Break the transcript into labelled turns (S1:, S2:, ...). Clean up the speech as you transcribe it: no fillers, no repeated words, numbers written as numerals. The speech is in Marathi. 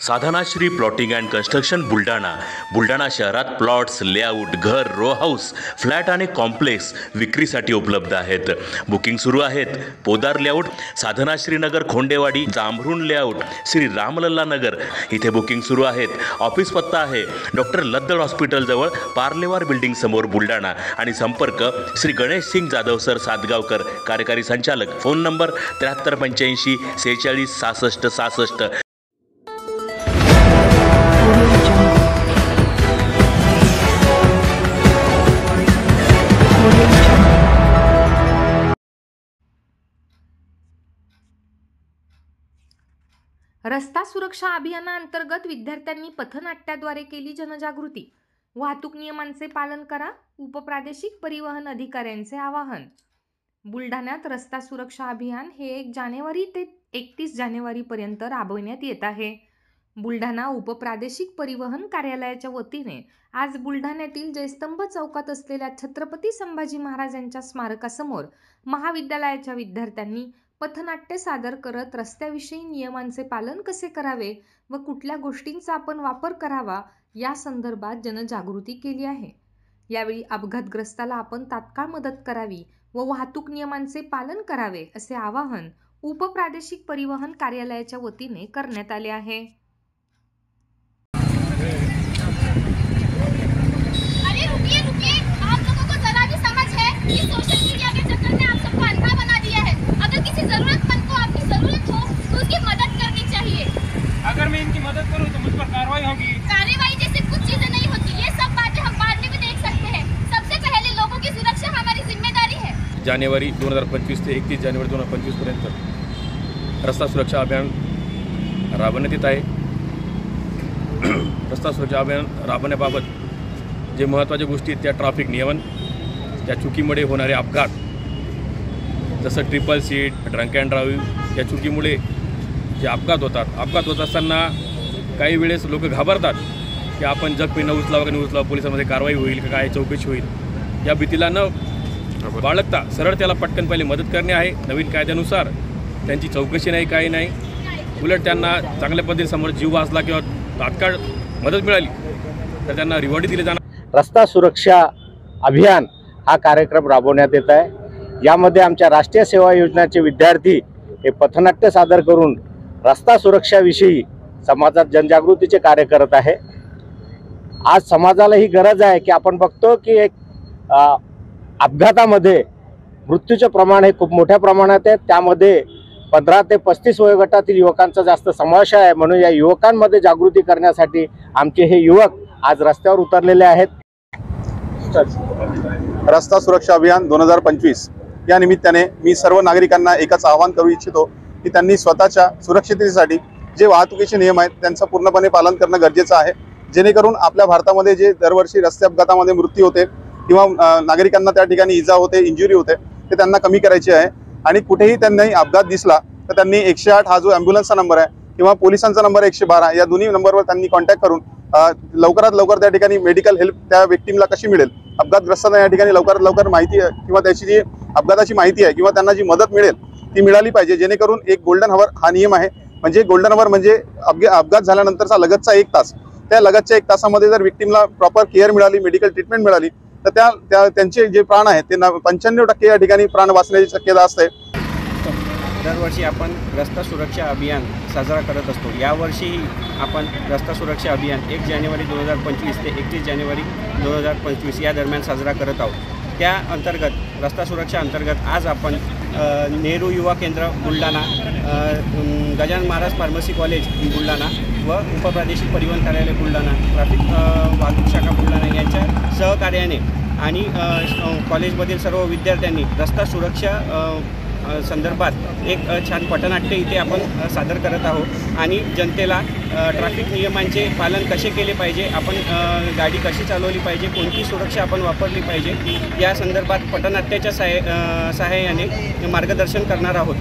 S1: Sadhanashri plotting and construction Buldhana शहरात प्लॉट्स, लेआउट, घर, रो हाऊस, फ्लॅट आणि कॉम्प्लेक्स विक्रीसाठी उपलब्ध आहेत. बुकिंग सुरू आहेत. पोदार लेआउट, साधनाश्री नगर, खोंडेवाडी, जांभरुण लेआउट, श्री रामलल्ला नगर इथे बुकिंग सुरू आहेत. ऑफिस पत्ता आहे डॉक्टर लद्दड हॉस्पिटल जवळ, पार्लेवार बिल्डिंग समोर, बुलढाणा. आणि संपर्क श्री गणेश सिंग जाधव सर सातगावकर, कार्यकारी संचालक. Phone number 7385 46 66 66.
S2: रस्ता सुरक्षा अभियानांतर्गत विद्यार्थ्यांनी पथनाट्याद्वारे केली जनजागृती. वाहतूक नियमांचे पालन करा, उपप्रादेशिक परिवहन अधिकाऱ्यांचे आवाहन. बुलढाण्यात रस्ता सुरक्षा अभियान हे 1 जानेवारी ते 31 जानेवारीपर्यंत राबवण्यात येत आहे. बुलढाणा उपप्रादेशिक परिवहन कार्यालयाच्या वतीने आज बुलढाण्यातील जयस्तंभ चौकात असलेल्या छत्रपती संभाजी महाराजांच्या स्मारकासमोर महाविद्यालयाच्या विद्यार्थ्यांनी पथनाट्य सादर करत रस्त्याविषयी नियमांचे पालन कसे करावे व कुठल्या गोष्टींचा आपण वापर करावा या संदर्भात जनजागृती केली आहे. यावेळी अपघातग्रस्ताला आपण तात्काळ मदत करावी व वाहतूक नियमांचे पालन करावे असे आवाहन उपप्रादेशिक परिवहन कार्यालयाच्या वतीने करण्यात आले आहे.
S3: अगर मैं इनकी मदद करूं तो मुझ पर कार्रवाई होगी।
S4: कार्रवाई जैसे कुछ चीजें नहीं होती, ये सब बातें हम बाद में भी देख सकते हैं। सबसे पहले लोगों की सुरक्षा हमारी जिम्मेदारी है।
S5: जानेवारी 2025 ते 31 जानेवारी 2025 पर्यंत रस्ता सुरक्षा अभियान राबवण्यात येत आहे. रस्ता सुरक्षा अभियान राबवण्याबाबत जे महत्त्वाच्या गोष्टी आहेत त्या ट्रॅफिक नियमन, त्या चुकीमुळे होणारे अपघात, जसं triple seat, drunk and drive, या चुकीमुळे जे अपघात होत असताना काही वेळेस लोक घाबरतात की आपण जखमींना उचलावं का नाही उचलावं, पोलिसांमध्ये कारवाई होईल का काय, चौकशी होईल, या भीतीला न बाळगता सरळ त्याला पटकन पहिले मदत करणे आहे. नवीन कायद्यानुसार त्यांची चौकशी नाही, काही नाही, उलट त्यांना चांगल्या पद्धतीने समोर जीव वाचला किंवा तात्काळ मदत मिळाली तर त्यांना रिवॉर्ड दिले जाणार.
S6: रस्ता सुरक्षा अभियान हा कार्यक्रम राबवण्यात येत आहे. यामध्ये आमच्या राष्ट्रीय सेवा योजनेचे विद्यार्थी हे पथनाट्य सादर करून रस्ता सुरक्षाविषयी समाजात जनजागृतीचे कार्य करत आहे. आज समाजाला ही गरज आहे की आपण बघतो की एक अपघातामध्ये मृत्यूचे प्रमाण हे खूप मोठ्या प्रमाणात आहे. त्यामध्ये 15 ते 35 वयोगटातील युवकांचा जास्त समावेश आहे. म्हणून या युवकांमध्ये जागृती करण्यासाठी आमचे हे युवक आज रस्त्यावर उतरलेले आहेत.
S7: रस्ता सुरक्षा अभियान 2025 या निमित्ताने मी सर्व नागरिकांना एकच आवाहन करू इच्छितो की त्यांनी स्वतःच्या सुरक्षिततेसाठी जे वाहतुकीचे नियम आहेत त्यांचं पूर्णपणे पालन करणं गरजेचं आहे, जेणेकरून आपल्या भारतामध्ये जे दरवर्षी रस्ते अपघातामध्ये मृत्यू होते किंवा नागरिकांना त्या ठिकाणी इजा होते, इंजुरी होते, ते त्यांना कमी करायचे आहे. आणि कुठेही त्यांना अपघात दिसला तर त्यांनी 108 हा जो ॲम्ब्युलन्सचा नंबर आहे किंवा पोलिसांचा नंबर 112 या दोन्ही नंबरवर त्यांनी कॉन्टॅक्ट करून लवकरात लवकर त्या ठिकाणी मेडिकल हेल्प त्या व्यक्तीला कशी मिळेल, अपघातग्रस्तांना या ठिकाणी लवकरात लवकर माहिती आहे किंवा त्याची जी अपघाताची माहिती आहे किंवा त्यांना जी मदत मिळेल ती मिळाली पाहिजे, जेणेकरून एक गोल्डन हवर हा नियम आहे. म्हणजे गोल्डन हवर म्हणजे अपघात झाल्यानंतरचा लगतचा 1 तास, त्या लगतच्या 1 तासामध्ये जर विक्टीमला प्रॉपर केअर मिळाली, मेडिकल ट्रीटमेंट मिळाली तर त्यांचे जे प्राण आहेत ते 95% या ठिकाणी प्राण वाचण्याची शक्यता असते.
S8: दरवर्षी आपण रस्ता सुरक्षा अभियान साजरा करत असतो. यावर्षीही आपण रस्ता सुरक्षा अभियान 1 जानेवारी 2025 ते 31 जानेवारी 2025 या दरम्यान साजरा करत आहोत. त्या अंतर्गत रस्ता सुरक्षा अंतर्गत आज आपण नेहरू युवा केंद्र बुलढाणा, गजानन महाराज फार्मसी कॉलेज बुलढाणा व उपप्रादेशिक परिवहन कार्यालय बुलढाणा, ट्रॅफिक वाहतूक शाखा बुलढाणा यांच्या सहकार्याने आणि कॉलेजमधील सर्व विद्यार्थ्यांनी रस्ता सुरक्षा संदर्भात एक छान पथनाट्य इथे आपण सादर करत आहोत. आणि जनतेला ट्रॅफिक नियमांचे पालन कसे केले पाहिजे, आपण गाडी कशी चालवली पाहिजे, कोणती सुरक्षा आपण वापरली पाहिजे या संदर्भात पथनाट्याच्या सहाय्याने मार्गदर्शन करणार आहोत.